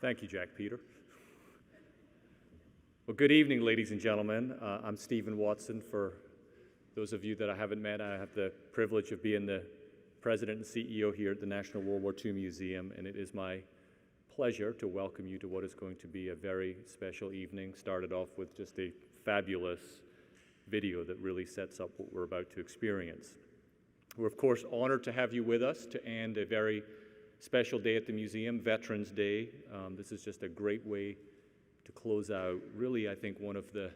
Thank you, Jack Peter. Well, good evening, ladies and gentlemen. I'm Stephen Watson. For those of you that I haven't met, I have the privilege of being the president and CEO here at the National World War II Museum, and it is my pleasure to welcome you to what is going to be a very special evening. Started off with just a fabulous video that really sets up what we're about to experience. We're, of course, honored to have you with us to end a very special day at the museum, Veterans Day. This is just a great way to close out, really, I think, one of the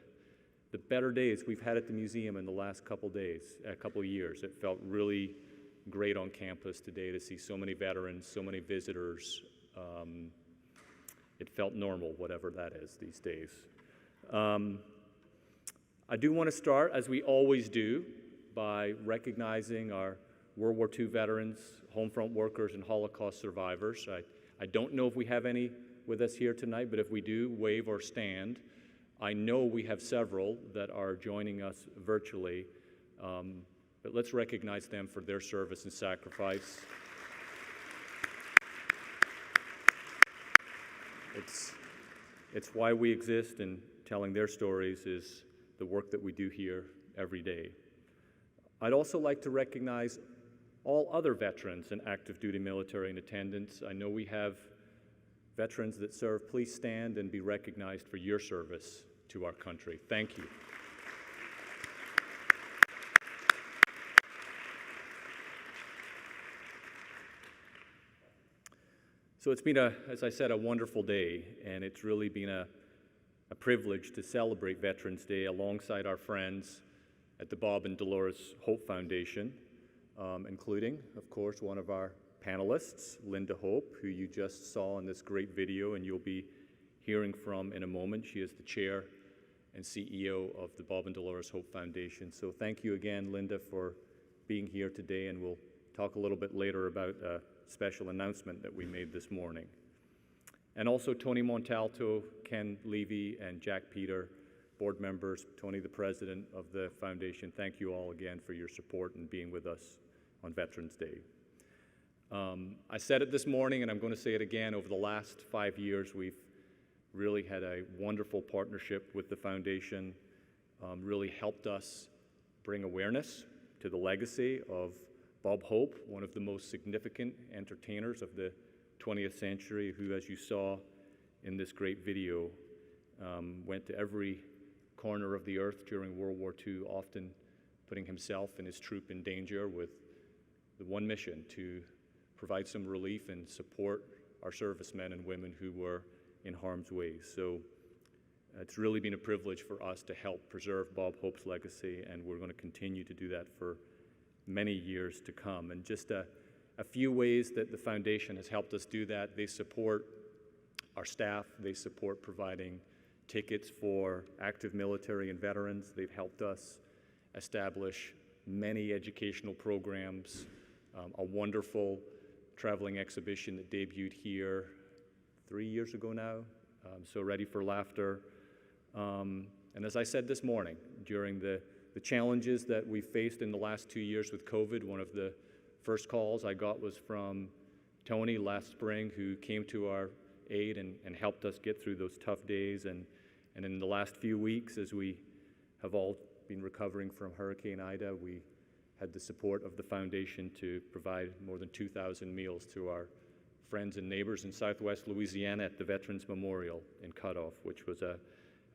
better days we've had at the museum in the last couple years. It felt really great on campus today to see so many veterans, so many visitors. It felt normal, whatever that is these days. I do want to start, as we always do, by recognizing our World War II veterans, homefront workers, and Holocaust survivors. I don't know if we have any with us here tonight, but if we do, wave or stand. I know we have several that are joining us virtually, but let's recognize them for their service and sacrifice. It's why we exist, and telling their stories is the work that we do here every day. I'd also like to recognize all other veterans in active duty military in attendance. I know we have veterans that serve. Please stand and be recognized for your service to our country. Thank you. So it's been, as I said, a wonderful day, and it's really been a privilege to celebrate Veterans Day alongside our friends at the Bob and Dolores Hope Foundation, including, of course, one of our panelists, Linda Hope, who you just saw in this great video and you'll be hearing from in a moment. She is the chair and CEO of the Bob and Dolores Hope Foundation. So thank you again, Linda, for being here today, and we'll talk a little bit later about a special announcement that we made this morning. And also Tony Montalto, Ken Levy, and Jack Peter, board members, Tony, the president of the foundation. Thank you all again for your support and being with us on Veterans Day. I said it this morning, and I'm going to say it again. Over the last 5 years, we've really had a wonderful partnership with the foundation, really helped us bring awareness to the legacy of Bob Hope, one of the most significant entertainers of the 20th century, who, as you saw in this great video, went to every corner of the earth during World War II, often putting himself and his troop in danger with the one mission to provide some relief and support our servicemen and women who were in harm's way. So it's really been a privilege for us to help preserve Bob Hope's legacy, and we're going to continue to do that for many years to come. And just a few ways that the foundation has helped us do that: they support our staff, they support providing tickets for active military and veterans. They've helped us establish many educational programs, a wonderful traveling exhibition that debuted here 3 years ago now, so Ready for Laughter. And as I said this morning, during the challenges that we faced in the last 2 years with COVID, one of the first calls I got was from Tony last spring, who came to our aid and helped us get through those tough days. And in the last few weeks, as we have all been recovering from Hurricane Ida, we had the support of the foundation to provide more than 2,000 meals to our friends and neighbors in Southwest Louisiana at the Veterans Memorial in Cutoff, which was a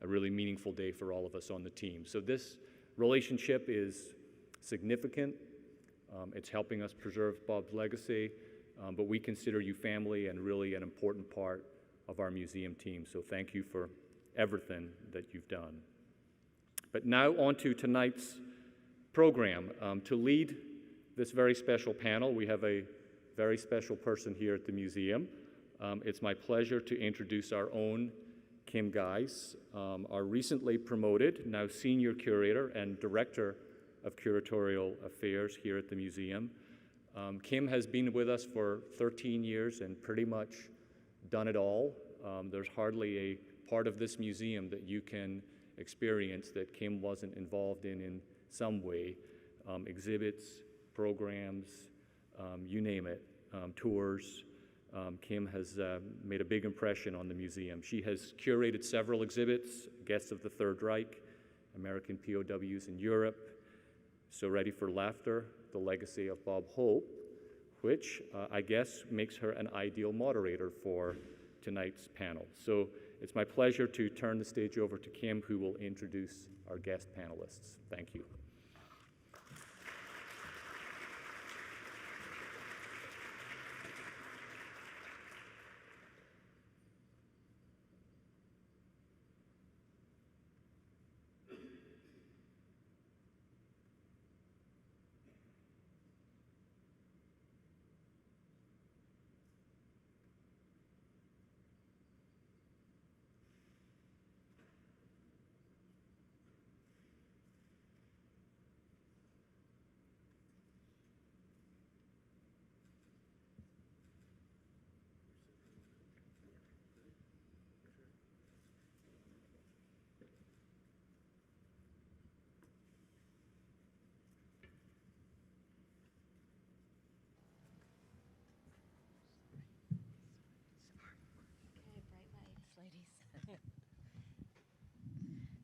really meaningful day for all of us on the team. So this relationship is significant. It's helping us preserve Bob's legacy, but we consider you family and really an important part of our museum team. So thank you for everything that you've done. But now on to tonight's program. To lead this very special panel, we have a very special person here at the museum. It's my pleasure to introduce our own Kim Guise, our recently promoted, now Senior Curator and Director of Curatorial Affairs here at the museum. Kim has been with us for 13 years and pretty much done it all. There's hardly a part of this museum that you can experience that Kim wasn't involved in some way. Exhibits, programs, you name it, tours. Kim has made a big impression on the museum. She has curated several exhibits, Guests of the Third Reich, American POWs in Europe, So Ready for Laughter, The Legacy of Bob Hope, which I guess makes her an ideal moderator for tonight's panel. So it's my pleasure to turn the stage over to Kim, who will introduce our guest panelists. Thank you.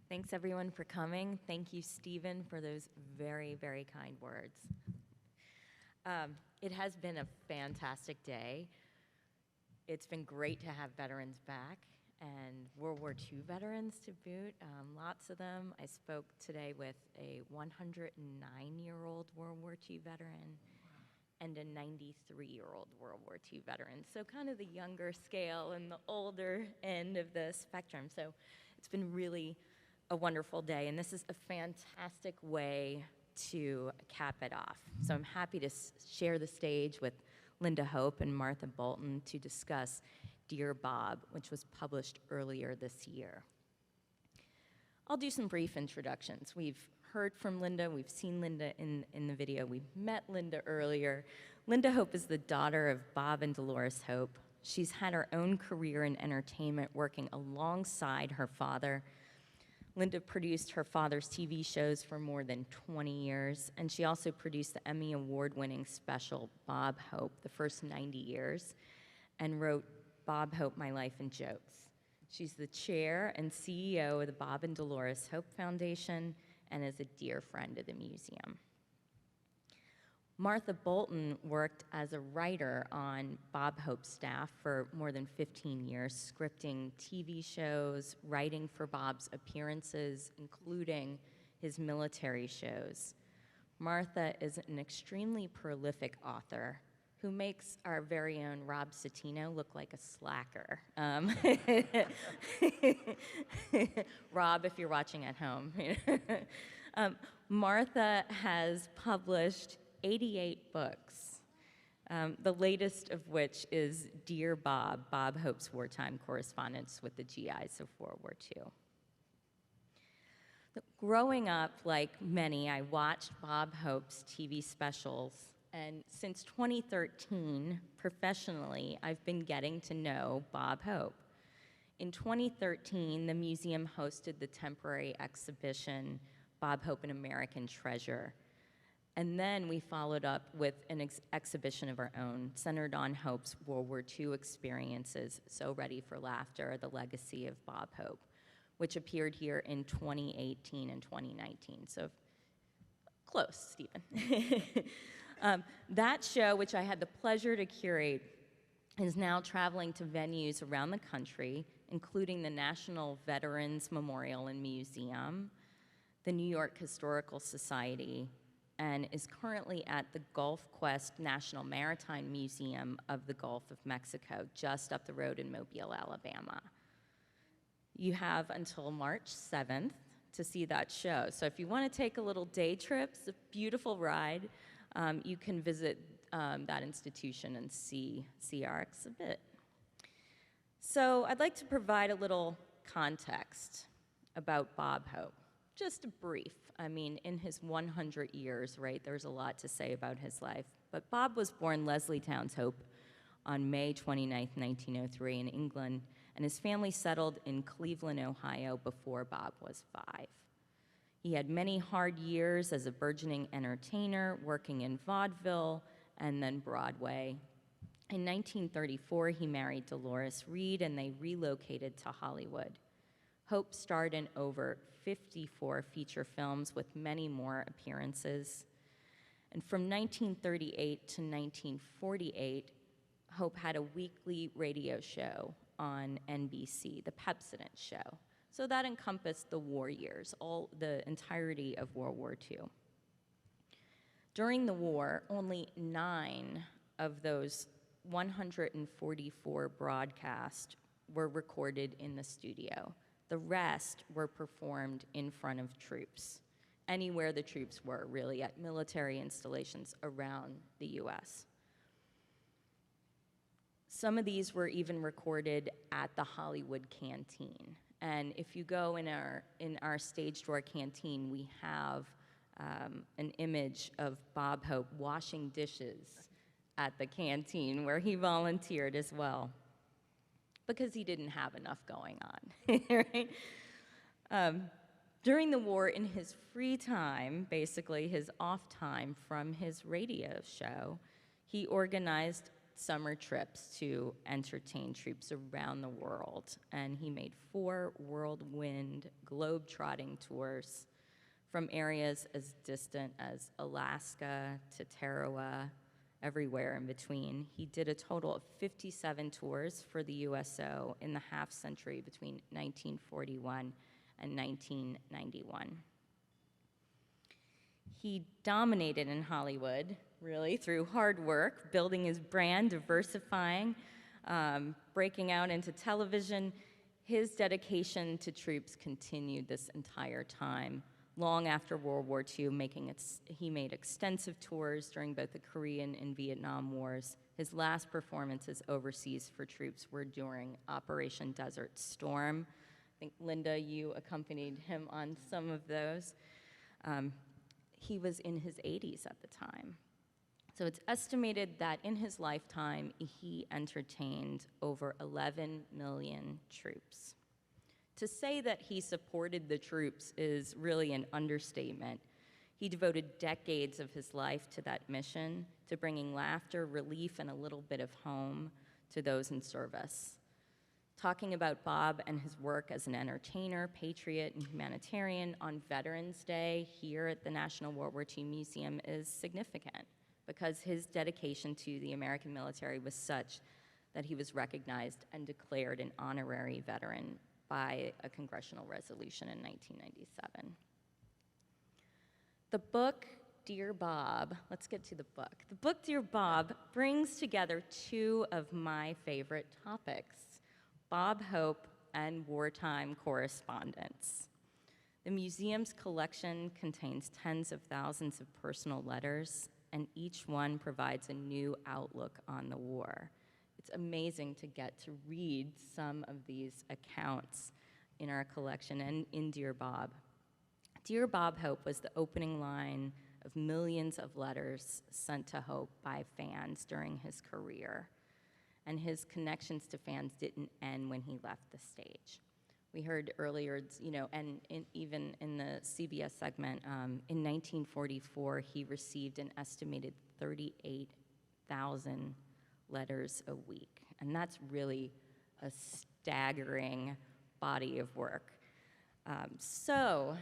Thanks everyone for coming. Thank you, Stephen, for those very, very kind words. It has been a fantastic day. It's been great to have veterans back and World War II veterans to boot, lots of them. I spoke today with a 109-year-old World War II veteran and a 93-year-old World War II veteran. So kind of the younger scale and the older end of the spectrum. So it's been really a wonderful day, and this is a fantastic way to cap it off. So I'm happy to share the stage with Linda Hope and Martha Bolton to discuss Dear Bob, which was published earlier this year. I'll do some brief introductions. We've heard from Linda, we've seen Linda in the video, we met Linda earlier. Linda Hope is the daughter of Bob and Dolores Hope. She's had her own career in entertainment, working alongside her father. Linda produced her father's TV shows for more than 20 years, and she also produced the Emmy Award-winning special Bob Hope, the first 90 years, and wrote Bob Hope, My Life in Jokes. She's the chair and CEO of the Bob and Dolores Hope Foundation and is a dear friend of the museum. Martha Bolton worked as a writer on Bob Hope's staff for more than 15 years, scripting TV shows, writing for Bob's appearances, including his military shows. Martha is an extremely prolific author who makes our very own Rob Citino look like a slacker. Rob, if you're watching at home. Martha has published 88 books, the latest of which is Dear Bob, Bob Hope's wartime correspondence with the G.I.s of World War II. Growing up, like many, I watched Bob Hope's TV specials, and since 2013, professionally, I've been getting to know Bob Hope. In 2013, the museum hosted the temporary exhibition, Bob Hope, an American Treasure. And then we followed up with an exhibition of our own, centered on Hope's World War II experiences, So Ready for Laughter, The Legacy of Bob Hope, which appeared here in 2018 and 2019. So close, Stephen. That show, which I had the pleasure to curate, is now traveling to venues around the country, including the National Veterans Memorial and Museum, the New York Historical Society, and is currently at the Gulf Quest National Maritime Museum of the Gulf of Mexico, just up the road in Mobile, Alabama. You have until March 7th to see that show. So if you want to take a little day trip, it's a beautiful ride. You can visit that institution and see our exhibit. So I'd like to provide a little context about Bob Hope. Just a brief. I mean, in his 100 years, right, there's a lot to say about his life. But Bob was born Leslie Towns Hope on May 29, 1903 in England, and his family settled in Cleveland, Ohio before Bob was 5. He had many hard years as a burgeoning entertainer, working in vaudeville and then Broadway. In 1934, he married Dolores Reed, and they relocated to Hollywood. Hope starred in over 54 feature films with many more appearances. And from 1938 to 1948, Hope had a weekly radio show on NBC, the Pepsodent Show. So that encompassed the war years, the entirety of World War II. During the war, only 9 of those 144 broadcasts were recorded in the studio. The rest were performed in front of troops, anywhere the troops were, really, at military installations around the US. Some of these were even recorded at the Hollywood Canteen. And if you go in our stage door canteen, we have an image of Bob Hope washing dishes at the canteen, where he volunteered as well, because he didn't have enough going on, right? During the war, in his free time, basically his off time from his radio show, he organized summer trips to entertain troops around the world, and he made 4 whirlwind globe-trotting tours from areas as distant as Alaska to Tarawa, everywhere in between. He did a total of 57 tours for the USO in the half century between 1941 and 1991. He dominated in Hollywood, really, through hard work, building his brand, diversifying, breaking out into television. His dedication to troops continued this entire time. Long after World War II, he made extensive tours during both the Korean and Vietnam Wars. His last performances overseas for troops were during Operation Desert Storm. I think, Linda, you accompanied him on some of those. He was in his 80s at the time. So it's estimated that in his lifetime, he entertained over 11 million troops. To say that he supported the troops is really an understatement. He devoted decades of his life to that mission, to bringing laughter, relief, and a little bit of home to those in service. Talking about Bob and his work as an entertainer, patriot, and humanitarian on Veterans Day here at the National World War II Museum is significant, because his dedication to the American military was such that he was recognized and declared an honorary veteran by a congressional resolution in 1997. The book, Dear Bob, let's get to the book. The book, Dear Bob, brings together 2 of my favorite topics, Bob Hope and wartime correspondence. The museum's collection contains tens of thousands of personal letters, and each one provides a new outlook on the war. It's amazing to get to read some of these accounts in our collection and in Dear Bob. Dear Bob Hope was the opening line of millions of letters sent to Hope by fans during his career. And his connections to fans didn't end when he left the stage. We heard earlier, and even in the CBS segment, in 1944, he received an estimated 38,000 letters a week. And that's really a staggering body of work. So,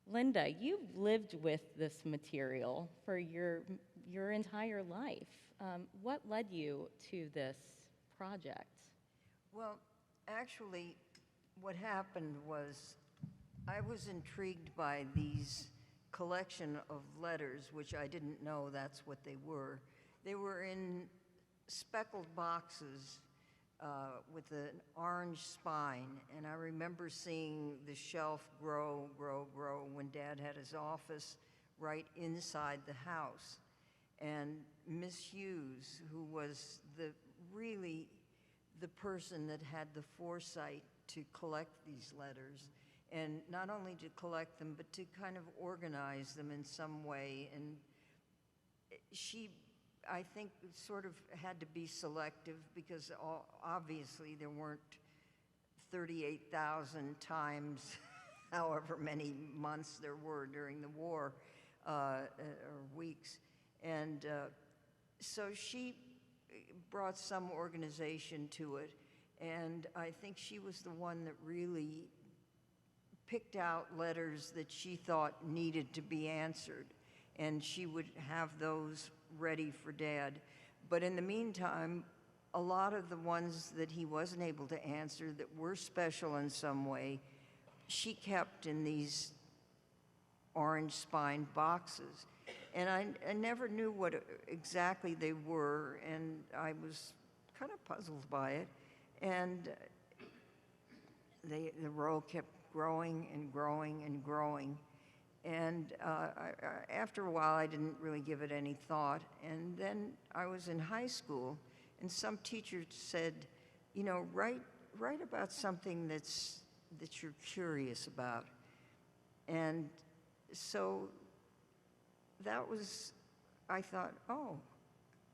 Linda, you've lived with this material for your entire life. What led you to this project? Well, actually, what happened was I was intrigued by these collection of letters, which I didn't know that's what they were. They were in speckled boxes with an orange spine, and I remember seeing the shelf grow when Dad had his office right inside the house. And Miss Hughes, who was really the person that had the foresight to collect these letters, and not only to collect them, but to kind of organize them in some way. And she, I think, sort of had to be selective, because obviously there weren't 38,000 times however many months there were during the war, or weeks. And so she brought some organization to it. And I think she was the one that really picked out letters that she thought needed to be answered. And she would have those ready for Dad. But in the meantime, a lot of the ones that he wasn't able to answer that were special in some way, she kept in these orange spined boxes. And I never knew what exactly they were, and I was kind of puzzled by it. And the row kept growing and growing and growing. And after a while, I didn't really give it any thought. And then I was in high school, and some teacher said, you know, write about something that you're curious about. And so that was, I thought, oh,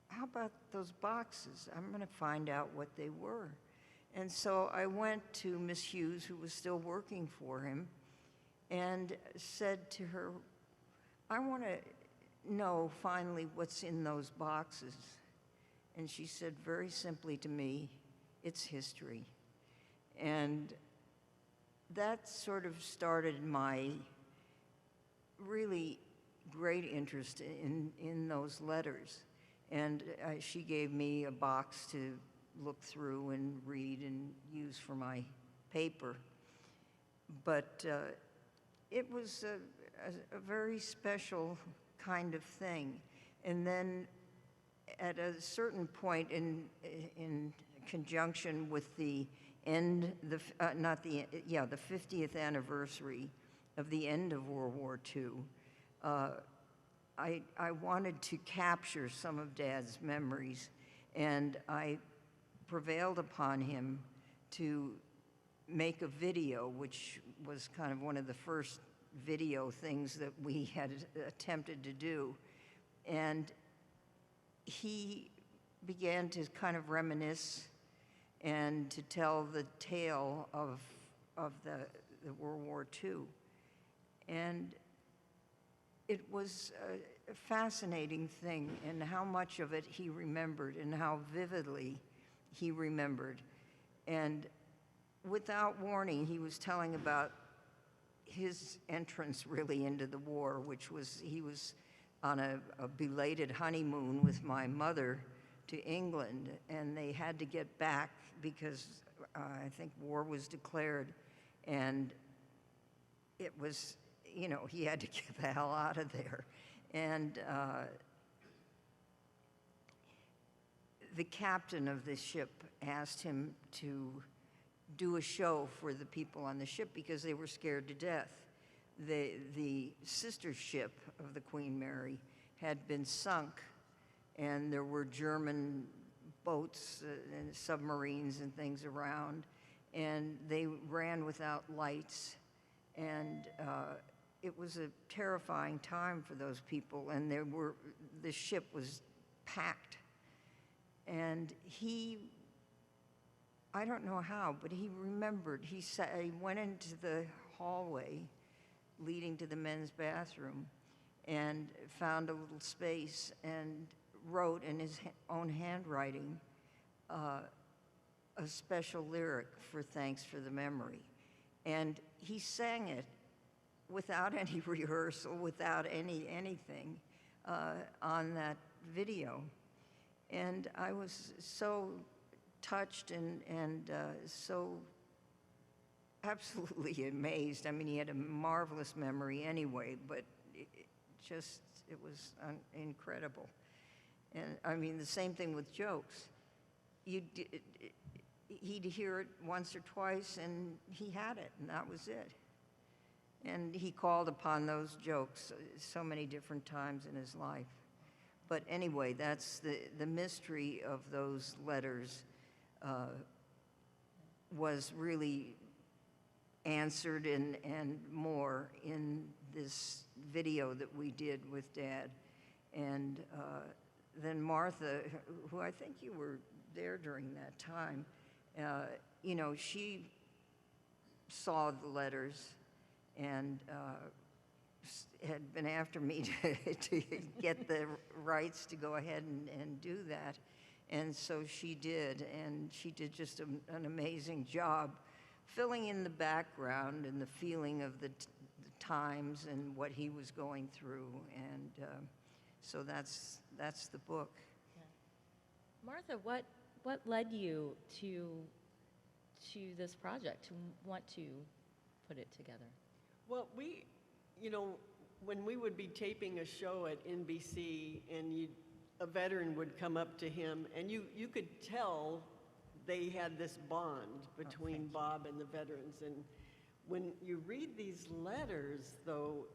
how about those boxes? I'm going to find out what they were. And so I went to Miss Hughes, who was still working for him, and said to her, I want to know finally what's in those boxes. And she said very simply to me, it's history. And that sort of started my really great interest in those letters. And she gave me a box to look through and read and use for my paper. But it was a very special kind of thing. And then at a certain point in conjunction with the 50th anniversary of the end of World War II, I wanted to capture some of Dad's memories, and I prevailed upon him to make a video, which was kind of one of the first video things that we had attempted to do. And he began to kind of reminisce and to tell the tale of the World War II. And it was a fascinating thing, and how much of it he remembered and how vividly he remembered. And without warning, he was telling about his entrance really into the war, which was, he was on a belated honeymoon with my mother to England, and they had to get back because I think war was declared, and it was, you know, he had to get the hell out of there. And the captain of the ship asked him to do a show for the people on the ship because they were scared to death. The sister ship of the Queen Mary had been sunk, and there were German boats and submarines and things around, and they ran without lights, and it was a terrifying time for those people, and the ship was packed. And he, I don't know how, but he remembered. He went into the hallway leading to the men's bathroom and found a little space and wrote in his own handwriting a special lyric for Thanks for the Memory. And he sang it without any rehearsal, without anything on that video. And I was so touched and so absolutely amazed. I mean, he had a marvelous memory anyway, but it was incredible. And I mean, the same thing with jokes. He'd hear it once or twice, and he had it, and that was it. And he called upon those jokes so many different times in his life. But anyway, that's the mystery of those letters was really answered and more in this video that we did with Dad. And then Martha, who I think you were there during that time, you know, she saw the letters and had been after me to get the rights to go ahead and do that. And so she did, and she did just an amazing job filling in the background and the feeling of the times and what he was going through. And so that's the book. Martha, what led you to this project, to want to put it together? Well, when we would be taping a show at NBC and a veteran would come up to him, and you could tell they had this bond between Bob and the veterans. And when you read these letters, though,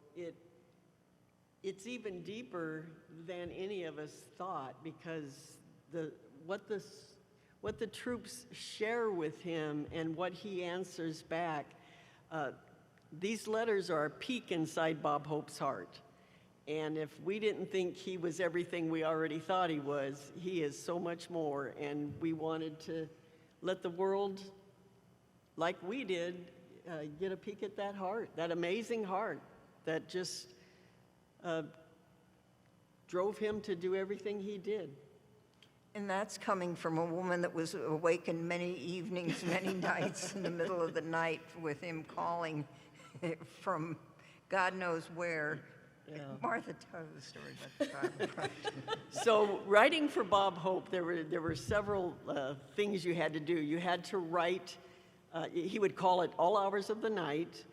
it's even deeper than any of us thought, because what the troops share with him and what he answers back, these letters are a peek inside Bob Hope's heart. And if we didn't think he was everything we already thought he was, he is so much more. And we wanted to let the world, like we did, get a peek at that heart, that amazing heart that just drove him to do everything he did. And that's coming from a woman that was awakened many evenings, many nights in the middle of the night with him calling from God knows where. Yeah. Martha, tell the story about the tribal project. So writing for Bob Hope, there were several things you had to do. You had to write, he would call it all hours of the night,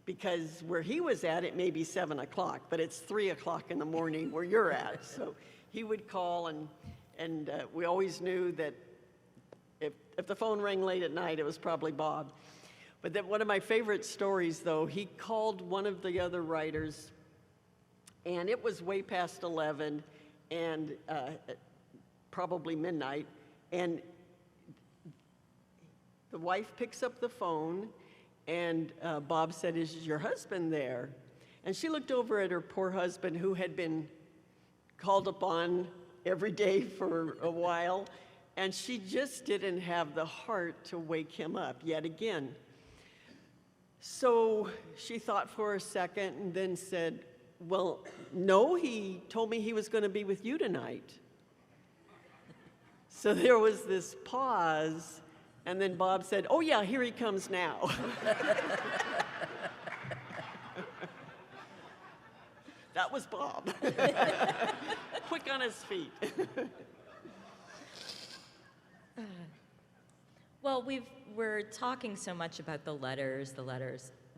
because where he was at, it may be 7 o'clock, but it's 3 o'clock in the morning where you're at. So he would call, and we always knew that if the phone rang late at night, it was probably Bob. But then one of my favorite stories, though, he called one of the other writers, and it was way past 11 and probably midnight, and the wife picks up the phone, and Bob said, "Is your husband there?" And she looked over at her poor husband, who had been called upon every day for a while, and she just didn't have the heart to wake him up yet again. So she thought for a second and then said, "Well, no, he told me he was going to be with you tonight." So there was this pause, and then Bob said, "Oh yeah, here he comes now." That was Bob. Quick on his feet. Well, we're talking so much about the letters.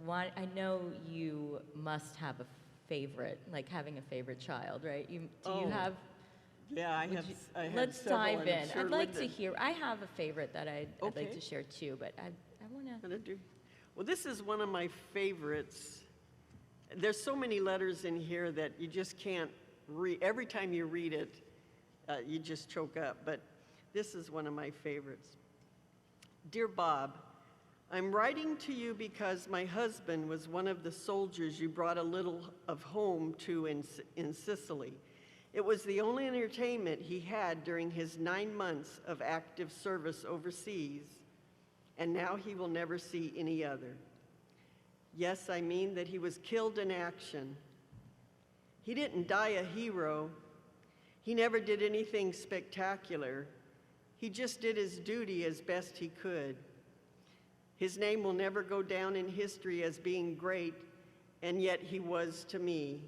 I know you must have a favorite, like having a favorite child, right? Do you have? Yeah, I have Let's several, dive I'm in. sure I'd like Linda- to hear. I have a favorite that I'd like Okay. to share too, but I want to. Well, this is one of my favorites. There's so many letters in here that you just can't read. Every time you read it, you just choke up. But this is one of my favorites. Dear Bob, I'm writing to you because my husband was one of the soldiers you brought a little of home to in Sicily. It was the only entertainment he had during his 9 months of active service overseas, and now he will never see any other. Yes, I mean that he was killed in action. He didn't die a hero. He never did anything spectacular. He just did his duty as best he could. His name will never go down in history as being great, and yet he was to me,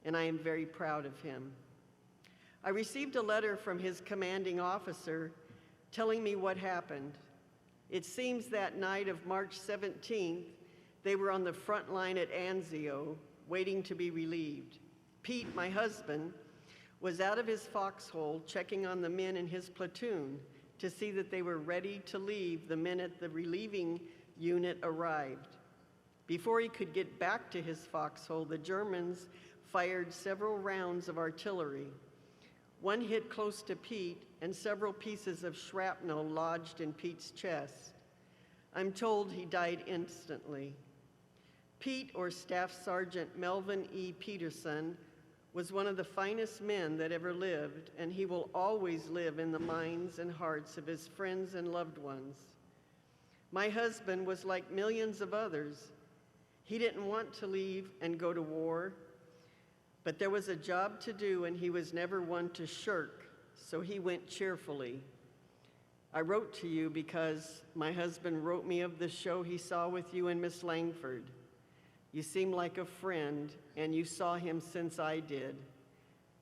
and I am very proud of him. I received a letter from his commanding officer telling me what happened. It seems that night of March 17th, they were on the front line at Anzio, waiting to be relieved. Pete, my husband, was out of his foxhole checking on the men in his platoon to see that they were ready to leave the minute the relieving unit arrived. Before he could get back to his foxhole, the Germans fired several rounds of artillery. One hit close to Pete, and several pieces of shrapnel lodged in Pete's chest. I'm told he died instantly. Pete, or Staff Sergeant Melvin E. Peterson, was one of the finest men that ever lived, and he will always live in the minds and hearts of his friends and loved ones. My husband was like millions of others. He didn't want to leave and go to war, but there was a job to do, and he was never one to shirk so he went cheerfully. I wrote to you because my husband wrote me of the show he saw with you and Miss Langford. You seem like a friend, and you saw him since I did.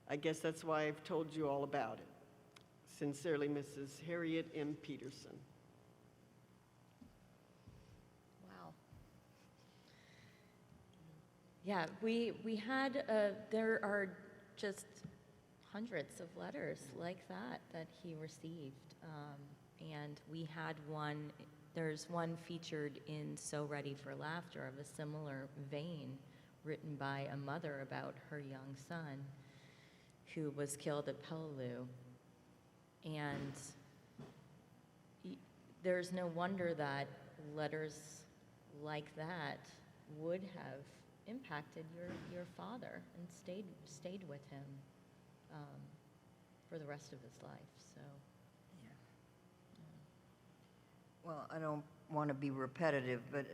I guess that's why I've told you all about it. Sincerely, Mrs. Harriet M. Peterson. Wow. Yeah, we had, there are just hundreds of letters like that he received. And we had one, there's one featured in So Ready for Laughter of a similar vein, written by a mother about her young son who was killed at Peleliu. And there's no wonder that letters like that would have impacted your father and stayed with him for the rest of his life. So, Well, I don't want to be repetitive, but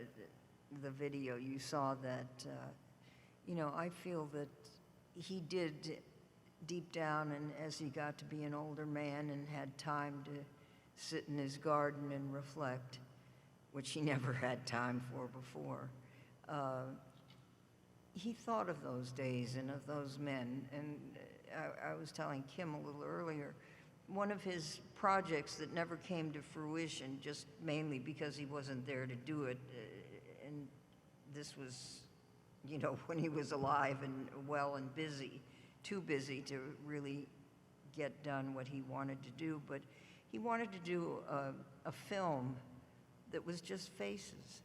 the video you saw that, I feel that he did deep down, and as he got to be an older man and had time to sit in his garden and reflect, which he never had time for before, he thought of those days and of those men. And I was telling Kim a little earlier, one of his projects that never came to fruition, just mainly because he wasn't there to do it, and this was, when he was alive and well and busy, too busy to really get done what he wanted to do, but he wanted to do a film that was just faces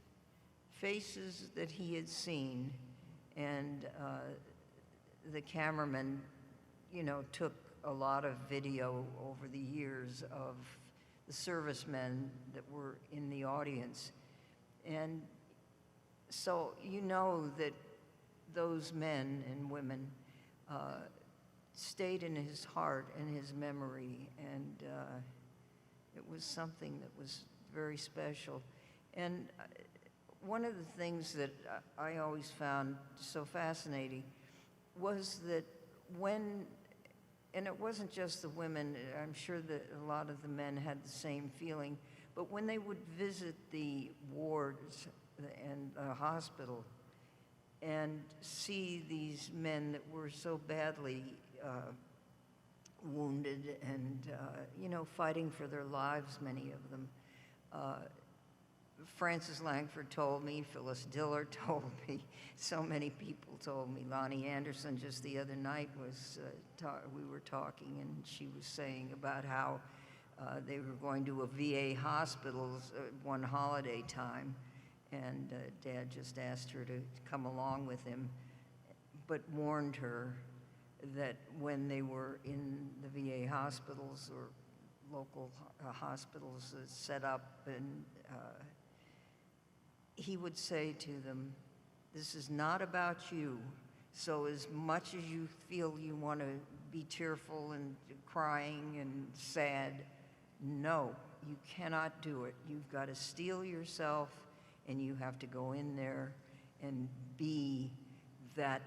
that he had seen, and the cameraman, took a lot of video over the years of the servicemen that were in the audience. And so that those men and women stayed in his heart and his memory, and it was something that was very special. And one of the things that I always found so fascinating was that and it wasn't just the women, I'm sure that a lot of the men had the same feeling, but when they would visit the wards and the hospital and see these men that were so badly wounded and, fighting for their lives, many of them. Frances Langford told me, Phyllis Diller told me, so many people told me. Lonnie Anderson just the other night was, we were talking, and she was saying about how they were going to a VA hospital one holiday time, and Dad just asked her to come along with him, but warned her that when they were in the VA hospitals or local hospitals set up, and he would say to them, this is not about you, so as much as you feel you want to be tearful and crying and sad, no, you cannot do it. You've got to steel yourself, and you have to go in there and be that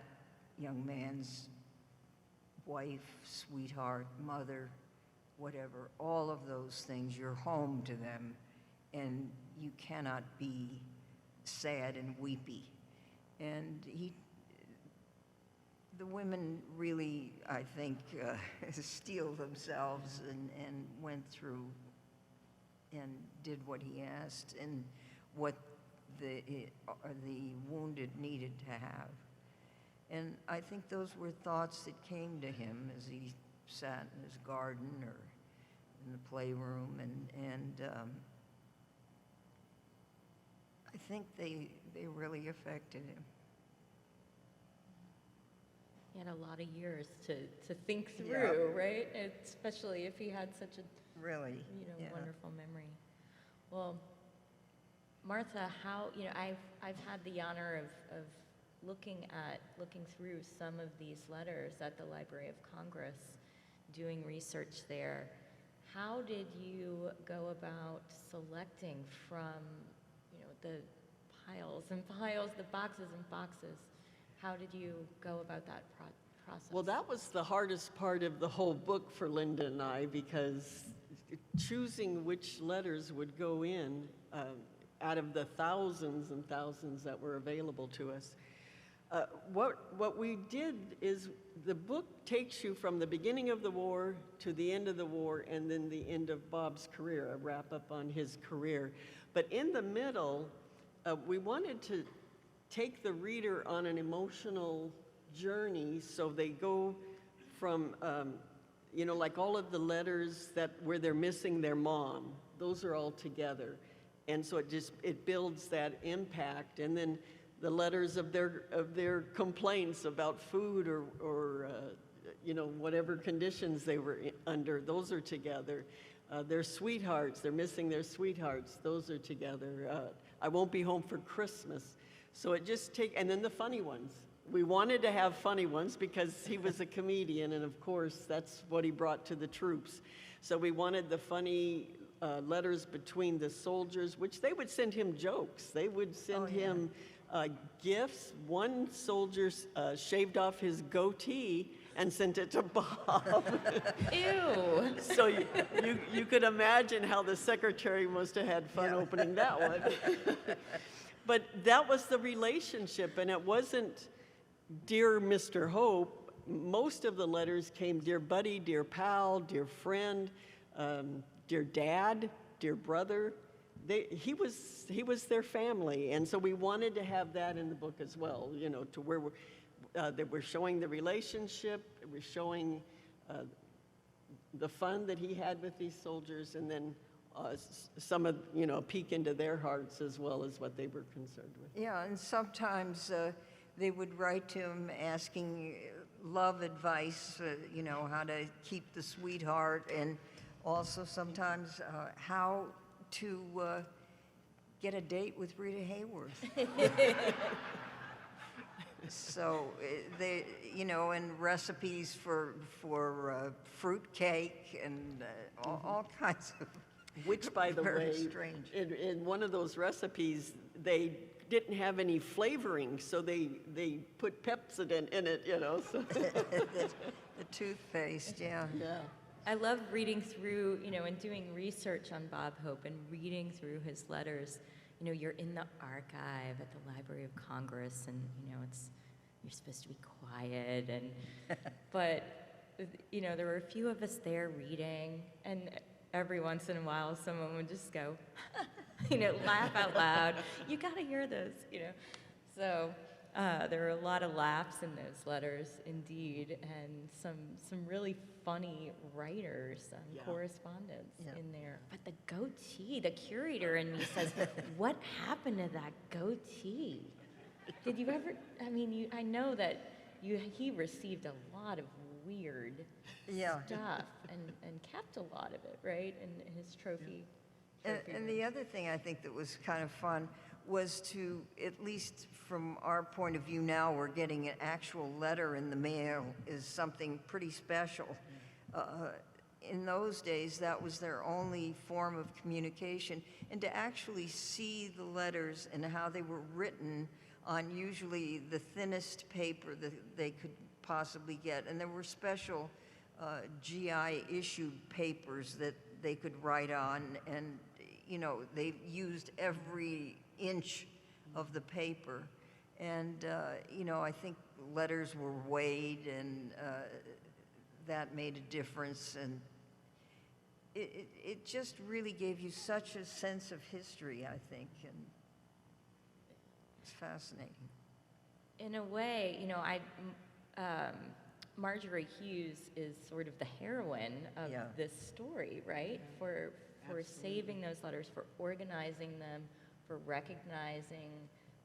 young man's wife, sweetheart, mother, whatever, all of those things. You're home to them, and you cannot be sad and weepy. And the women really, I think, steeled themselves and went through and did what he asked and what the wounded needed to have. And I think those were thoughts that came to him as he sat in his garden or in the playroom, and I think they really affected him. he had a lot of years to think through, right? Especially if he had such a Really, yeah. wonderful memory. Well, Martha, I've had the honor of looking through some of these letters at the Library of Congress, doing research there. How did you go about selecting from, the piles and piles, the boxes and boxes? How did you go about that process? Well, that was the hardest part of the whole book for Linda and I, because choosing which letters would go in out of the thousands and thousands that were available to us. What we did is the book takes you from the beginning of the war to the end of the war, and then the end of Bob's career, a wrap up on his career. But in the middle, we wanted to take the reader on an emotional journey, so they go from, like all of the letters where they're missing their mom, those are all together. And so it builds that impact. And then the letters of their complaints about food or whatever conditions they were under, those are together. Their sweethearts, they're missing their sweethearts, those are together. I won't be home for Christmas. So and then the funny ones. We wanted to have funny ones because he was a comedian, and of course that's what he brought to the troops. So we wanted the funny letters between the soldiers, which they would send him jokes. They would send him gifts. One soldier shaved off his goatee and sent it to Bob. Ew. So you could imagine how the secretary must have had fun opening that one. But that was the relationship, and it wasn't Dear Mr. Hope. Most of the letters came Dear Buddy, Dear Pal, Dear Friend, Dear Dad, Dear Brother. He was their family, and so we wanted to have that in the book as well, to where we're showing the relationship, we're showing the fun that he had with these soldiers, and then some of, a peek into their hearts as well as what they were concerned with. Yeah, and sometimes they would write to him asking love advice, how to keep the sweetheart, and also sometimes how to get a date with Rita Hayworth. So and recipes for fruit cake and all kinds of. Which, by the very way, strange. In one of those recipes, they didn't have any flavoring, so they put Pepsodent in it, So. The toothpaste, yeah. Yeah. I love reading through, and doing research on Bob Hope and reading through his letters. You're in the archive at the Library of Congress, and you're supposed to be quiet, but there were a few of us there reading, and every once in a while someone would just go, laugh out loud. You got to hear this, So there were a lot of laughs in those letters, indeed, and some really funny writers on correspondence in there. But the goatee, the curator in me says, what happened to that goatee? Did you ever, I know that he received a lot of weird stuff and kept a lot of it, right, in his trophy. And the other thing I think that was kind of fun was to, at least from our point of view now, we're getting an actual letter in the mail is something pretty special. In those days, that was their only form of communication. And to actually see the letters and how they were written on usually the thinnest paper that they could possibly get. And there were special G.I. issued papers that they could write on, and they used every inch of the paper. And I think letters were weighed, and that made a difference. And it just really gave you such a sense of history, I think, and it's fascinating. In a way, Marjorie Hughes is sort of the heroine of this story, right? For saving those letters, for organizing them, for recognizing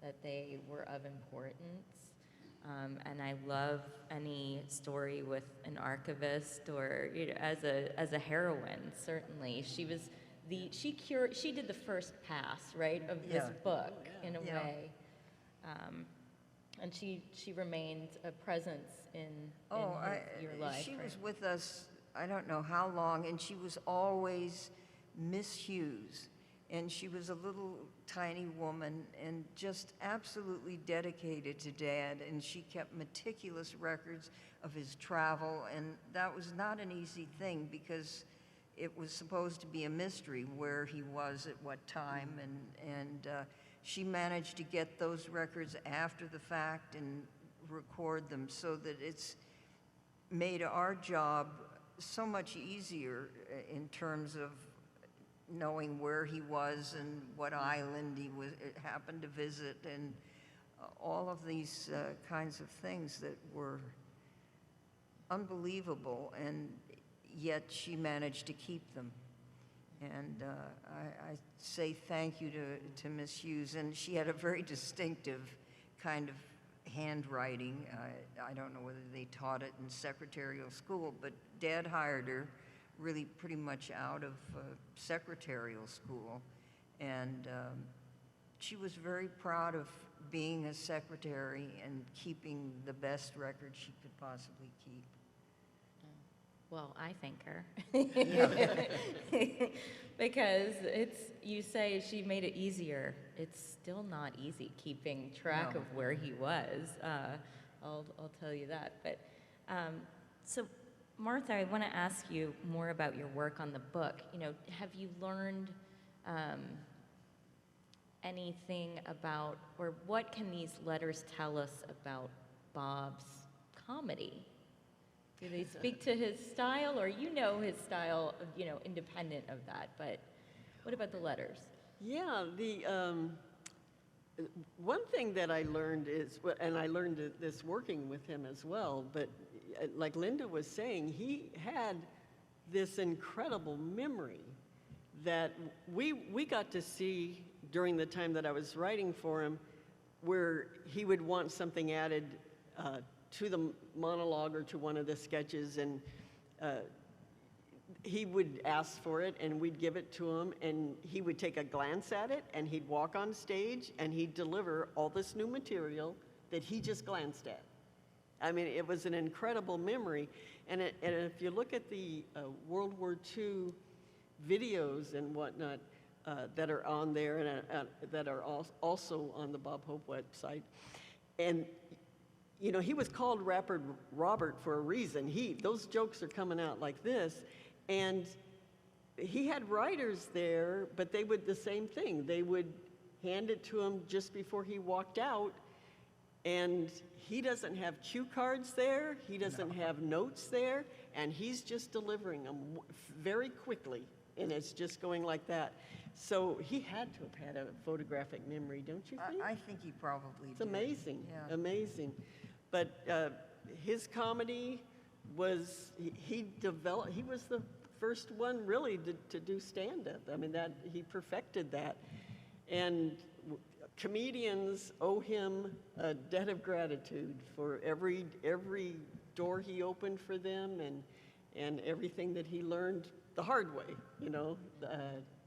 that they were of importance. And I love any story with an archivist or as a heroine. Certainly, she did the first pass, right, of this book in a way. And she remained a presence in your life. She was with us, I don't know how long, and she was always Miss Hughes, And she was a little tiny woman and just absolutely dedicated to Dad, and she kept meticulous records of his travel, and that was not an easy thing because it was supposed to be a mystery where he was at what time, and she managed to get those records after the fact and record them so that it's made our job so much easier in terms of knowing where he was and what island he happened to visit, and all of these kinds of things that were unbelievable, and yet she managed to keep them. And I say thank you to Miss Hughes, and she had a very distinctive kind of handwriting. I don't know whether they taught it in secretarial school, but Dad hired her really pretty much out of secretarial school, and she was very proud of being a secretary and keeping the best record she could possibly keep. Well, I thank her. Because you say she made it easier. It's still not easy keeping track of where he was. I'll tell you that. But so, Martha, I want to ask you more about your work on the book. Have you learned anything about, or what can these letters tell us about Bob's comedy? Do they speak to his style, or his style, independent of that? But what about the letters? Yeah, one thing that I learned is, and I learned this working with him as well, but like Linda was saying, he had this incredible memory that we got to see during the time that I was writing for him, where he would want something added to the monologue or to one of the sketches, and he would ask for it, and we'd give it to him, and he would take a glance at it, and he'd walk on stage, and he'd deliver all this new material that he just glanced at. I mean, it was an incredible memory, and if you look at the World War II videos and whatnot that are on there, and that are also on the Bob Hope website, and he was called Rapper Robert for a reason. Those jokes are coming out like this, and he had writers there, but they would the same thing. They would hand it to him just before he walked out, and he doesn't have cue cards there, he doesn't have notes there, and he's just delivering them very quickly, and it's just going like that. So he had to have had a photographic memory, don't you think? I think he probably did. It's amazing, Yeah. amazing. But his comedy was, he was the first one really to do stand-up. I mean, he perfected that. And comedians owe him a debt of gratitude for every door he opened for them, and everything that he learned the hard way,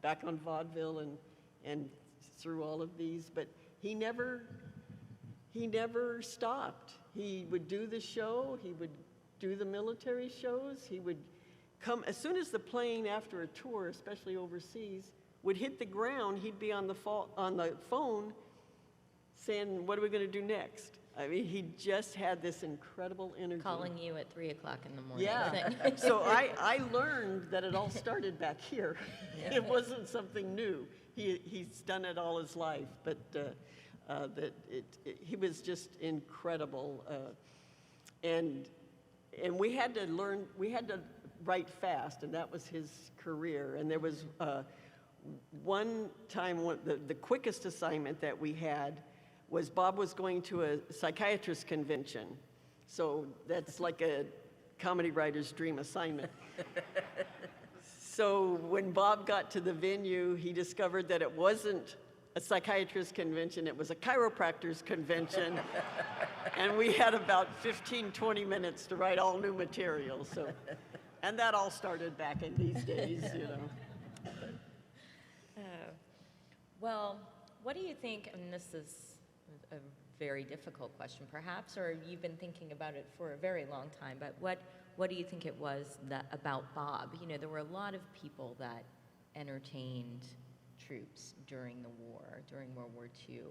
back on vaudeville and through all of these. But he never stopped. He would do the show, he would do the military shows, he would come, as soon as the plane after a tour, especially overseas, would hit the ground, he'd be on the phone saying, what are we going to do next? I mean, he just had this incredible energy. Calling you at 3 o'clock in the morning. Yeah, so I learned that it all started back here. Yeah. It wasn't something new. He's done it all his life, but he was just incredible, and we had to write fast, and that was his career. And there was one time, the quickest assignment that we had was Bob was going to a psychiatrist convention, so that's like a comedy writer's dream assignment. So when Bob got to the venue, he discovered that it wasn't a psychiatrist convention, it was a chiropractor's convention, and we had about 20 minutes to write all new material. So, and that all started back in these days, Well, what do you think, and this is a very difficult question perhaps, or you've been thinking about it for a very long time, but what do you think it was about Bob? There were a lot of people that entertained troops during the war, during World War II.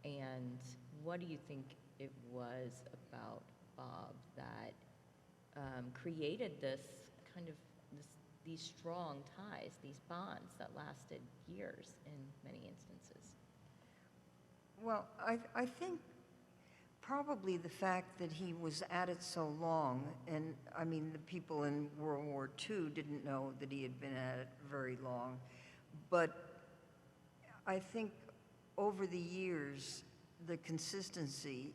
And what do you think it was about Bob that created this kind of these strong ties, these bonds that lasted years in many instances? Well, I think probably the fact that he was at it so long, and I mean, the people in World War II didn't know that he had been at it very long, but I think over the years, the consistency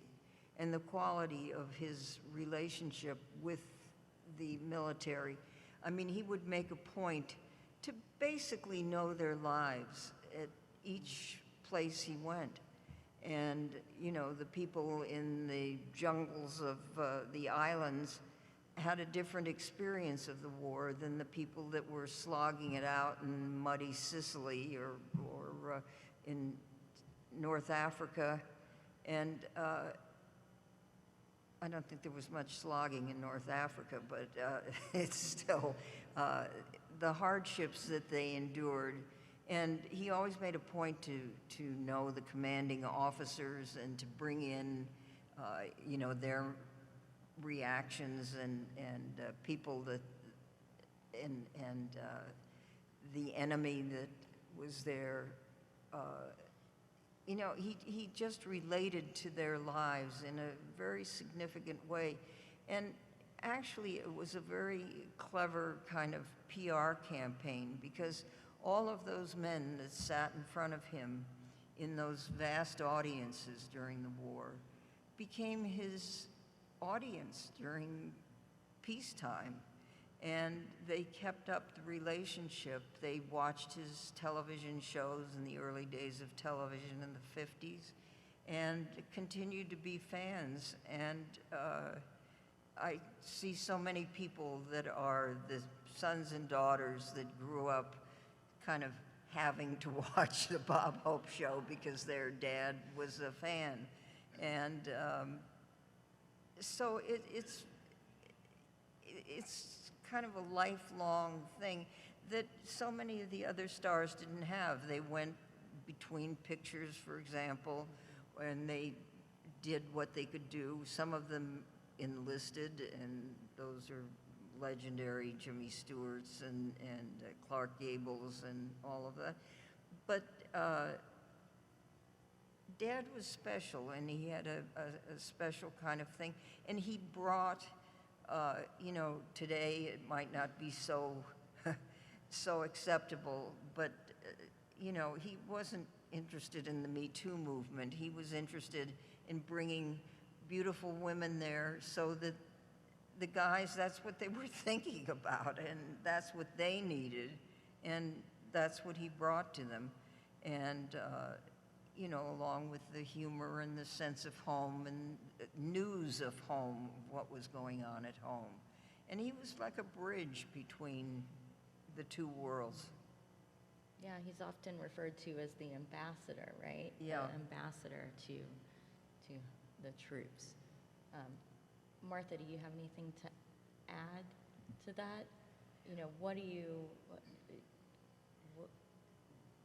and the quality of his relationship with the military, I mean, he would make a point to basically know their lives at each place he went. And, you know, the people in the jungles of the islands had a different experience of the war than the people that were slogging it out in muddy Sicily or in North Africa. And I don't think there was much slogging in North Africa, but it's still the hardships that they endured. And he always made a point to know the commanding officers and to bring in, you know, their reactions and people that, and the enemy that was there. You know, he just related to their lives in a very significant way. And actually, it was a very clever kind of PR campaign, because all of those men that sat in front of him in those vast audiences during the war became his audience during peacetime. And they kept up the relationship. They watched his television shows in the early days of television in the 50s and continued to be fans. And I see so many people that are the sons and daughters that grew up kind of having to watch the Bob Hope show because their dad was a fan. And so it's kind of a lifelong thing that so many of the other stars didn't have. They went between pictures, for example, and they did what they could do. Some of them enlisted, and those are legendary, Jimmy Stewart's and Clark Gable's and all of that. But Dad was special, and he had a special kind of thing. And he brought, you know, today it might not be so so acceptable, but you know, he wasn't interested in the Me Too movement. He was interested in bringing beautiful women there so that the guys, that's what they were thinking about, and that's what they needed, and that's what he brought to them. And you know, along with the humor and the sense of home and news of home, what was going on at home. And he was like a bridge between the two worlds. Yeah, he's often referred to as the ambassador, right? Yeah. The ambassador to the troops. Martha, do you have anything to add to that? You know,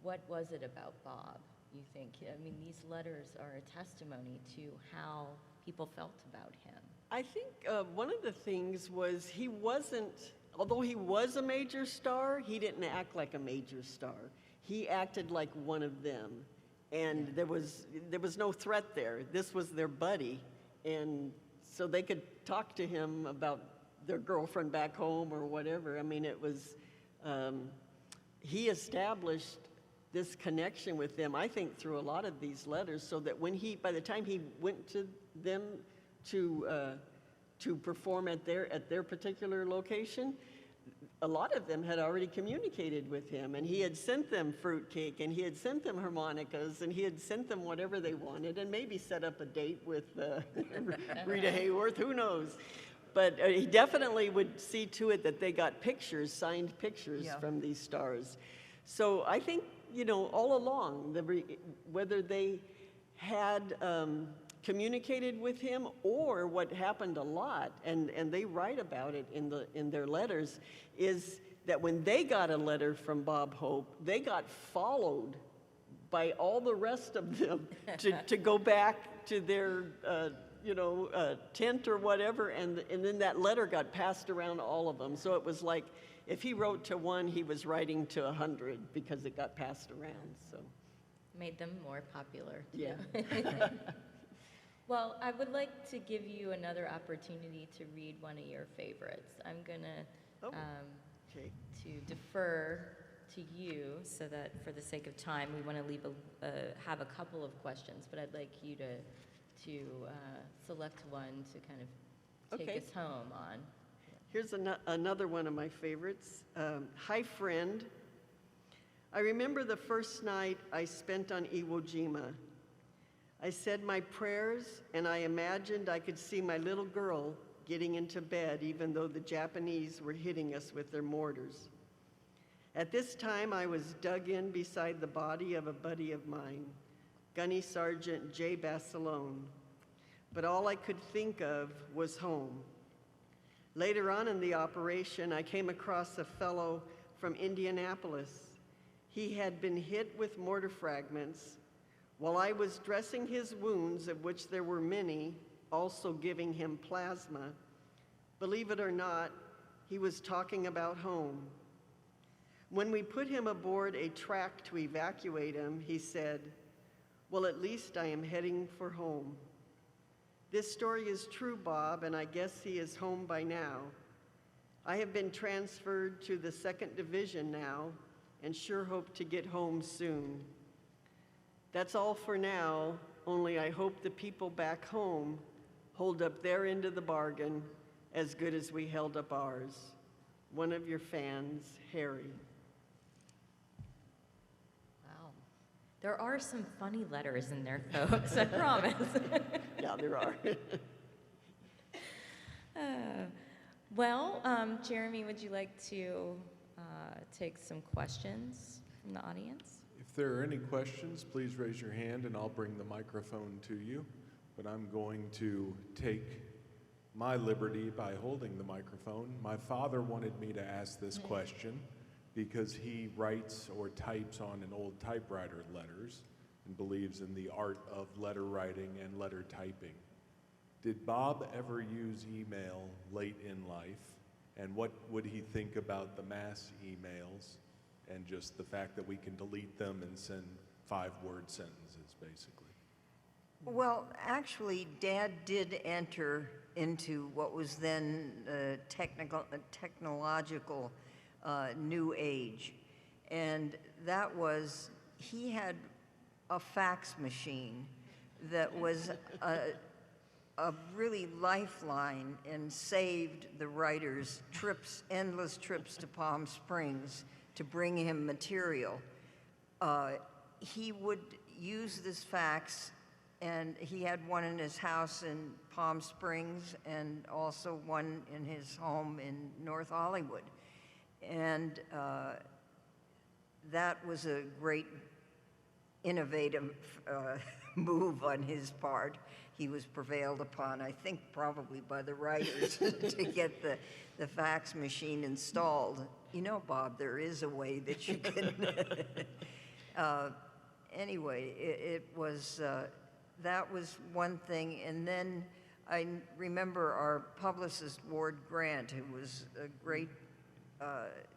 what was it about Bob, you think? I mean, these letters are a testimony to how people felt about him. I think one of the things was he wasn't, although he was a major star, he didn't act like a major star. He acted like one of them. And there was no threat there. This was their buddy. And so they could talk to him about their girlfriend back home or whatever. I mean, it was, he established this connection with them, I think, through a lot of these letters, so that by the time he went to them to perform at their particular location, a lot of them had already communicated with him, and he had sent them fruitcake, and he had sent them harmonicas, and he had sent them whatever they wanted, and maybe set up a date with Rita Hayworth, who knows. But he definitely would see to it that they got pictures, signed pictures from these stars. So I think, you know, all along, whether they had communicated with him, or what happened a lot, and they write about it in their letters, is that when they got a letter from Bob Hope, they got followed by all the rest of them to go back to their tent or whatever, and then that letter got passed around all of them. So it was like if he wrote to one, he was writing to 100 because it got passed around. So Made them more popular. yeah. Well, I would like to give you another opportunity to read one of your favorites. I'm gonna Okay. to defer to you so that for the sake of time, we want to have a couple of questions, but I'd like you to select one to kind of take Okay. us home on. Here's another one of my favorites. Hi, friend. I remember the first night I spent on Iwo Jima. I said my prayers, and I imagined I could see my little girl getting into bed, even though the Japanese were hitting us with their mortars. At this time, I was dug in beside the body of a buddy of mine, Gunny Sergeant J. Basilone, but all I could think of was home. Later on in the operation, I came across a fellow from Indianapolis. He had been hit with mortar fragments. While I was dressing his wounds, of which there were many, also giving him plasma, believe it or not, he was talking about home. When we put him aboard a track to evacuate him, he said, "Well, at least I am heading for home." This story is true, Bob, and I guess he is home by now. I have been transferred to the 2nd Division now and sure hope to get home soon. That's all for now, only I hope the people back home hold up their end of the bargain as good as we held up ours. One of your fans, Harry. Wow. There are some funny letters in there, folks, I promise. Yeah, there are. Jeremy, would you like to take some questions from the audience? If there are any questions, please raise your hand and I'll bring the microphone to you. But I'm going to take my liberty by holding the microphone. My father wanted me to ask this question because he writes or types on an old typewriter letters and believes in the art of letter writing and letter typing. Did Bob ever use email late in life? And what would he think about the mass emails and just the fact that we can delete them and send 5-word sentences, basically? Well, actually, Dad did enter into what was then technological new age. And that was, he had a fax machine that was a really lifeline and saved the writers endless trips to Palm Springs to bring him material. He would use this fax, and he had one in his house in Palm Springs and also one in his home in North Hollywood. And that was a great innovative move on his part. He was prevailed upon, I think probably by the writers, to get the fax machine installed. You know, Bob, there is a way that you can. Anyway, it was, that was one thing. And then I remember our publicist, Ward Grant, who was a great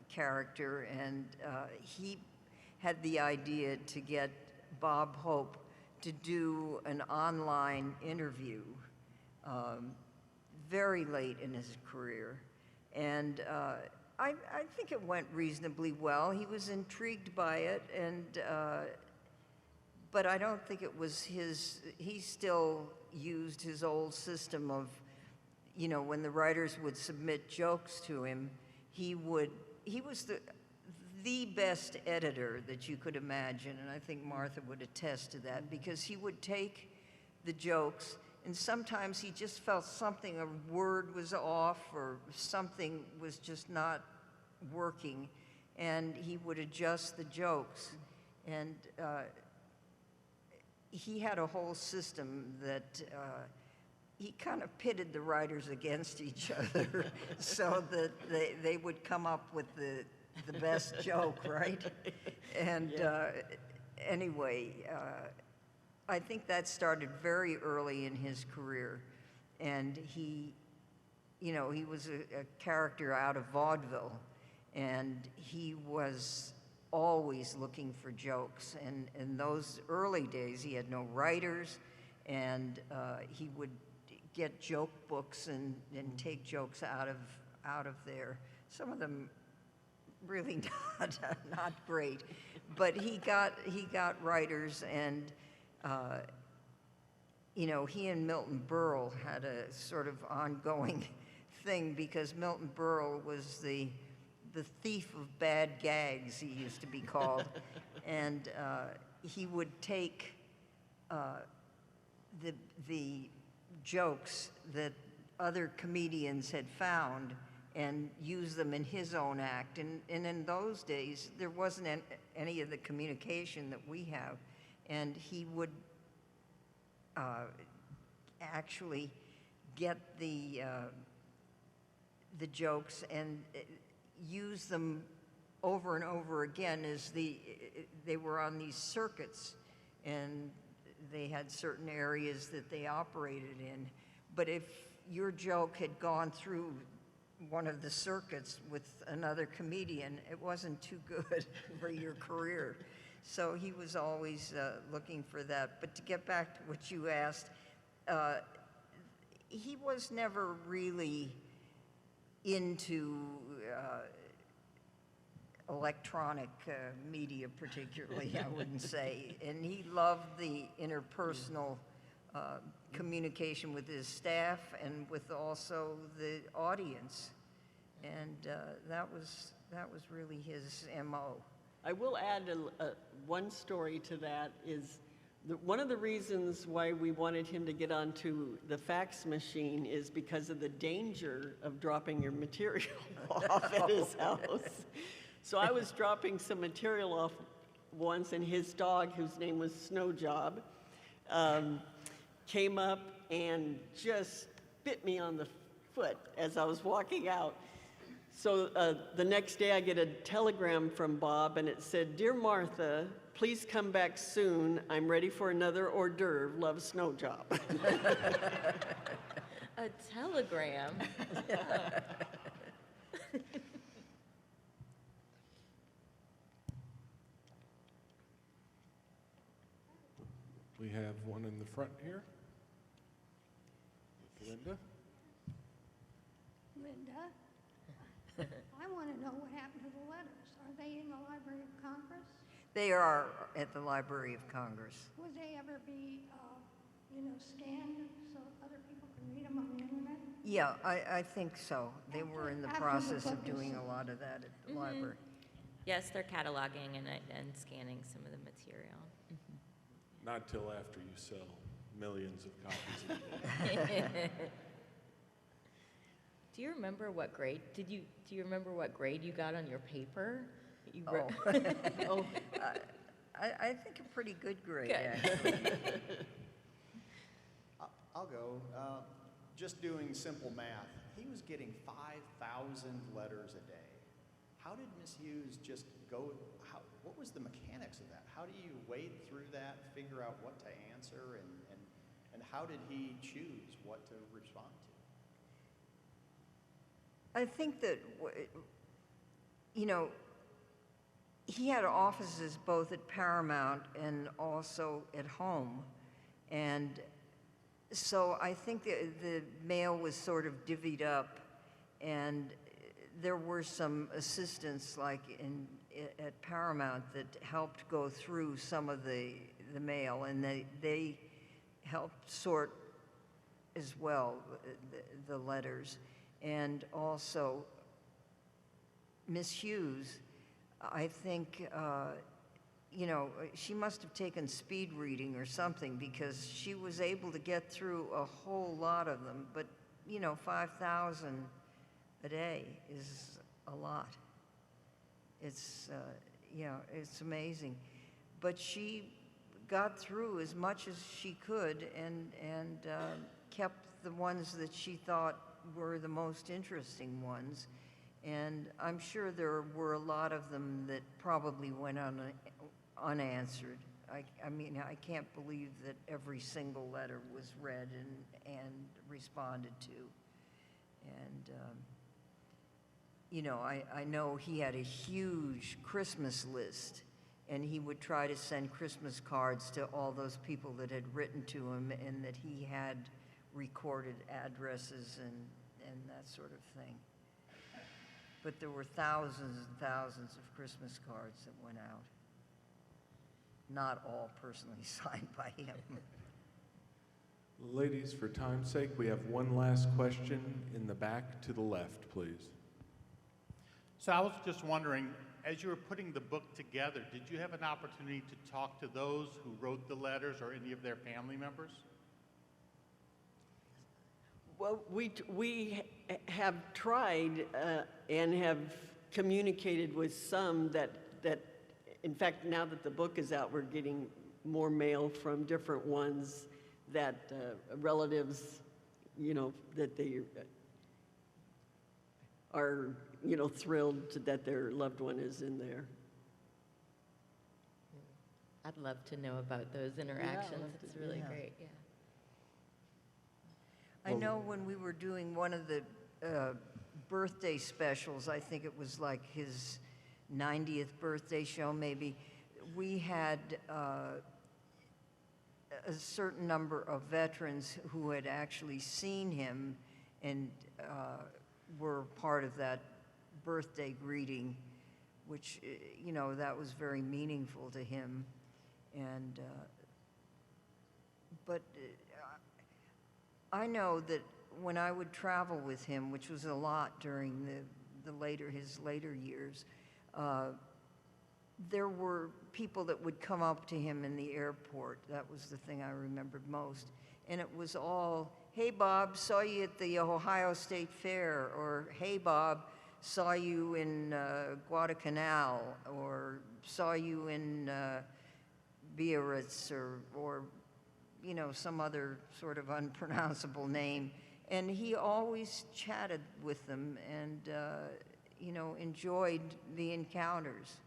character, and he had the idea to get Bob Hope to do an online interview very late in his career. And I think it went reasonably well. He was intrigued by it, and but I don't think it was he still used his old system of, you know, when the writers would submit jokes to him, he was the best editor that you could imagine, and I think Martha would attest to that, because he would take the jokes, and sometimes he just felt something, a word was off or something was just not working, and he would adjust the jokes. And he had a whole system that he kind of pitted the writers against each other so that they would come up with the best joke, right? And anyway, I think that started very early in his career, and he was a character out of vaudeville, and he was always looking for jokes. And in those early days, he had no writers, and he would get joke books and take jokes out of there. Some of them really not great, but he got writers, and he and Milton Berle had a sort of ongoing thing, because Milton Berle was the thief of bad gags, he used to be called. And he would take the jokes that other comedians had found and use them in his own act. And in those days, there wasn't any of the communication that we have. And he would actually get the jokes and use them over and over again as they were on these circuits, and they had certain areas that they operated in. But if your joke had gone through one of the circuits with another comedian, it wasn't too good for your career. So he was always looking for that. But to get back to what you asked, he was never really into electronic media particularly, I wouldn't say. And he loved the interpersonal communication with his staff and with also the audience. And that was really his MO. I will add one story to that is one of the reasons why we wanted him to get onto the fax machine is because of the danger of dropping your material off at his house. So I was dropping some material off once, and his dog, whose name was Snow Job, came up and just bit me on the foot as I was walking out. So the next day I get a telegram from Bob, and it said, "Dear Martha, please come back soon. I'm ready for another hors d'oeuvre. Love, Snow Job." A telegram. We have one in the front here. Linda? Linda, I want to know what happened to the letters. Are they in the Library of Congress? They are at the Library of Congress. Would they ever be, scanned so other people can read them on the internet? Yeah, I think so. They were in the After the process of book is doing a sold. lot of that at the library. Yes, they're cataloging and scanning some of the material. Not till after you sell millions of copies of the book. Do you remember what grade? Do you remember what grade you got on your paper? You Oh. oh. I think a pretty good grade, Good. actually. I'll go. Just doing simple math, he was getting 5,000 letters a day. How did Miss Hughes just go? What was the mechanics of that? How do you wade through that, figure out what to answer, and how did he choose what to respond to? I think that, he had offices both at Paramount and also at home. And so I think the mail was sort of divvied up, and there were some assistants like at Paramount that helped go through some of the mail, and they helped sort as well the letters. And also Miss Hughes, I think, she must have taken speed reading or something, because she was able to get through a whole lot of them. But, 5,000 a day is a lot. It's, it's amazing. But she got through as much as she could and kept the ones that she thought were the most interesting ones. And I'm sure there were a lot of them that probably went unanswered. I mean, I can't believe that every single letter was read and responded to. And, you know, I know he had a huge Christmas list, and he would try to send Christmas cards to all those people that had written to him and that he had recorded addresses and that sort of thing. But there were thousands and thousands of Christmas cards that went out. Not all personally signed by him. Ladies, for time's sake, we have one last question in the back to the left, please. So I was just wondering, as you were putting the book together, did you have an opportunity to talk to those who wrote the letters or any of their family members? Well, we have tried and have communicated with some that, in fact, now that the book is out, we're getting more mail from different ones that relatives, you know, that they are, you know, thrilled that their loved one is in there. I'd love to know about those interactions. love to- It's really yeah. great, yeah. I know when we were doing one of the birthday specials, I think it was like his 90th birthday show maybe, we had a certain number of veterans who had actually seen him and were part of that birthday greeting, which, you know, that was very meaningful to him. And, but I know that when I would travel with him, which was a lot during his later years, there were people that would come up to him in the airport. That was the thing I remembered most. And it was all, "Hey, Bob, saw you at the Ohio State Fair," or "Hey, Bob, saw you in Guadalcanal," or "saw you in Biarritz," or you know, some other sort of unpronounceable name. And he always chatted with them and, you know, enjoyed the encounters.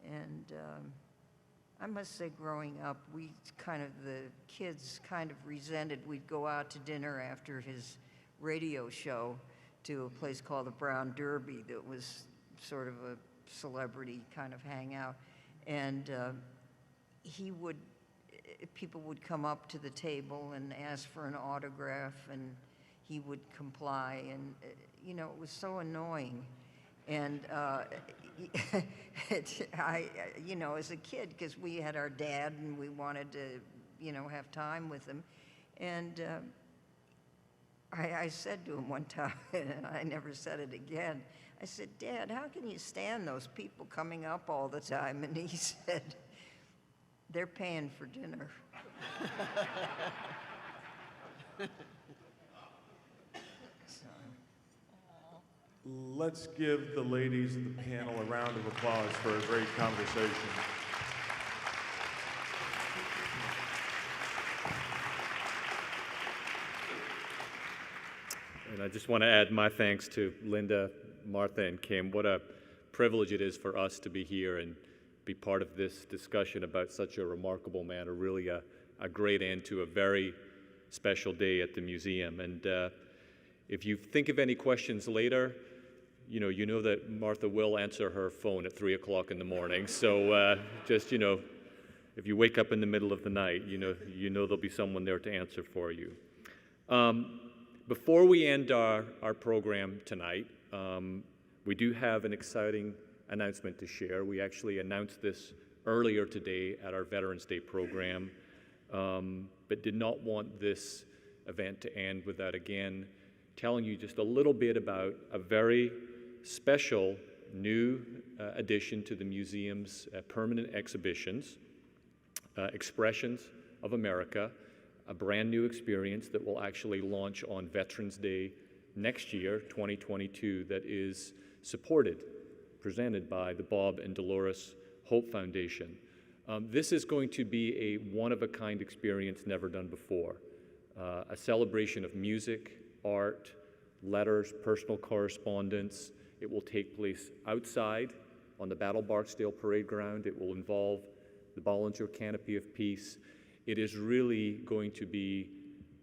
And I must say, growing up, the kids kind of resented we'd go out to dinner after his radio show to a place called the Brown Derby that was sort of a celebrity kind of hangout. And people would come up to the table and ask for an autograph, and he would comply, and you know, it was so annoying. And you know, as a kid, because we had our dad and we wanted to, you know, have time with him, and I said to him one time, and I never said it again, I said, "Dad, how can you stand those people coming up all the time?" And he said, "They're paying for dinner." Let's give the ladies of the panel a round of applause for a great conversation. And I just want to add my thanks to Linda, Martha, and Kim. What a privilege it is for us to be here and be part of this discussion about such a remarkable man, really a great end to a very special day at the museum. And if you think of any questions later, you know that Martha will answer her phone at 3 o'clock in the morning. So just, you know, if you wake up in the middle of the night, you know there'll be someone there to answer for you. Before we end our program tonight, we do have an exciting announcement to share. We actually announced this earlier today at our Veterans Day program, but did not want this event to end without again telling you just a little bit about a very special new addition to the museum's permanent exhibitions, Expressions of America, a brand new experience that will actually launch on Veterans Day next year, 2022, that is presented by the Bob and Dolores Hope Foundation. This is going to be a one-of-a-kind experience never done before, a celebration of music, art, letters, personal correspondence. It will take place outside on the Battle Barksdale Parade Ground. It will involve the Bollinger Canopy of Peace. It is really going to be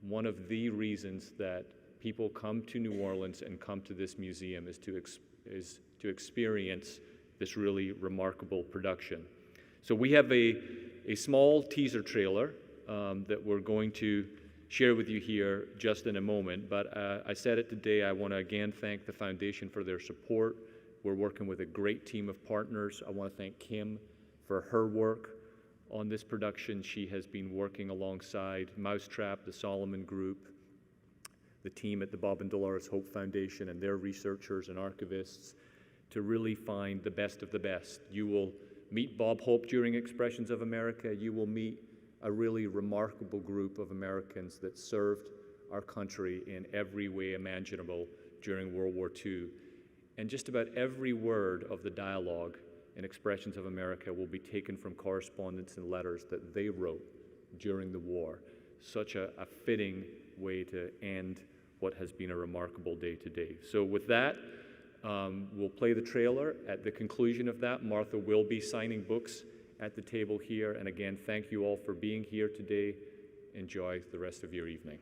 one of the reasons that people come to New Orleans and come to this museum is to experience this really remarkable production. So we have a small teaser trailer that we're going to share with you here just in a moment, but I said it today, I want to again thank the Foundation for their support. We're working with a great team of partners. I want to thank Kim for her work on this production. She has been working alongside Mousetrap, the Solomon Group, the team at the Bob and Dolores Hope Foundation and their researchers and archivists to really find the best of the best. You will meet Bob Hope during Expressions of America. You will meet a really remarkable group of Americans that served our country in every way imaginable during World War II. And just about every word of the dialogue in Expressions of America will be taken from correspondence and letters that they wrote during the war. Such a fitting way to end what has been a remarkable day today. So with that, we'll play the trailer. At the conclusion of that, Martha will be signing books at the table here. And again, thank you all for being here today. Enjoy the rest of your evening.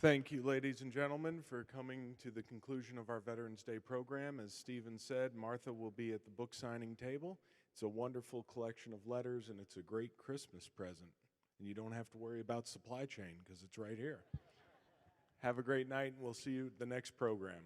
Thank you, ladies and gentlemen, for coming to the conclusion of our Veterans Day program. As Stephen said, Martha will be at the book signing table. It's a wonderful collection of letters, and it's a great Christmas present. And you don't have to worry about supply chain because it's right here. Have a great night, and we'll see you at the next program.